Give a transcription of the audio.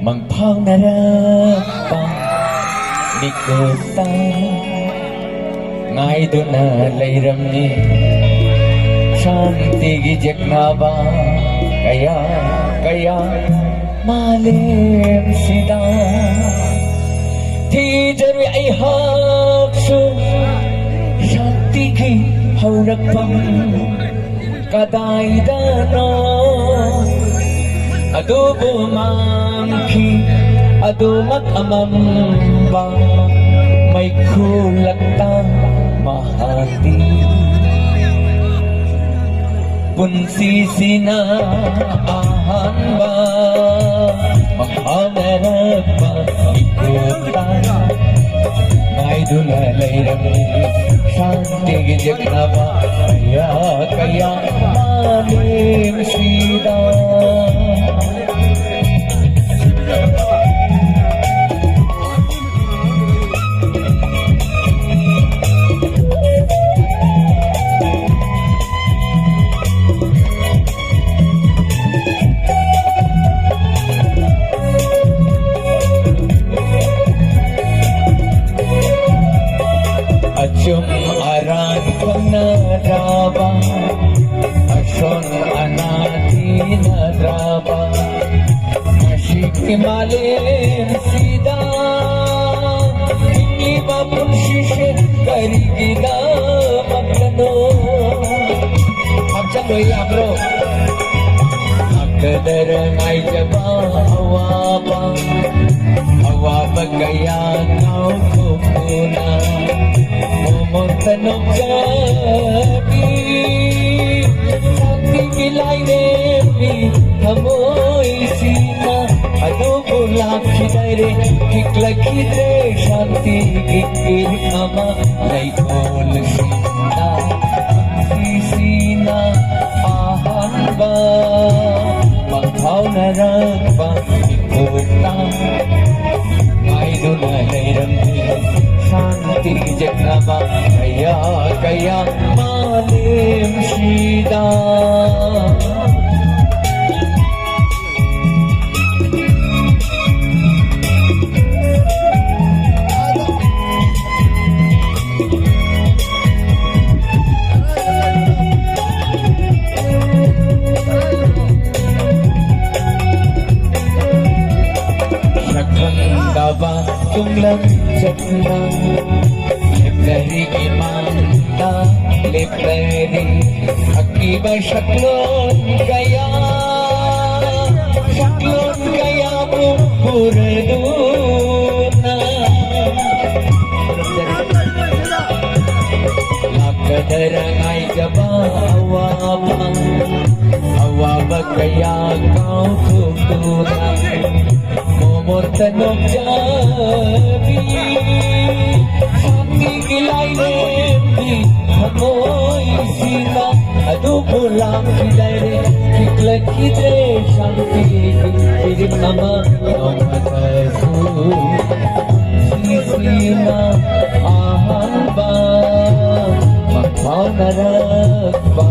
magpangarap ni Kuta ngay doon na layram ni Shanti gijek na ba kaya malim sida ti jari ay hakso Shanti gi haurak pang kadai dano adobo mangki adomat amamba may kulak tang mahati punsisi na ahan ba maghangarap ba ikutan ngay dunalay rami Shanti gijek na ba kaya malim sida Asyong aran ka na draba Asyon anati na draba Asyik malim sida Hindi ba pun shishe kari gida magkano Magkano ya bro Magkadarang ay jaba hawa bagaya kau kumuna Tanong gabi Sati kilay nebi Hamoy sina Adobo laki dare Kiklaki de Shanti kikir ama Naikol sina Sisina ahan ba Maghaw na ragba Ikuta Ay dunalay ramdi Shanti gijek na ba kaya malim sida Sakanda ba kung lanjat na Library imanta library Akiba syaklon kaya mo puraduna Nakadarang ay jaba awa kaya kau tutunan Momortanong jabi Kilay nebi hamoy sila adobo lang kilay re kiklak kide Shanti kirim nama nong matasu sisina ahan ba magpaw na ragba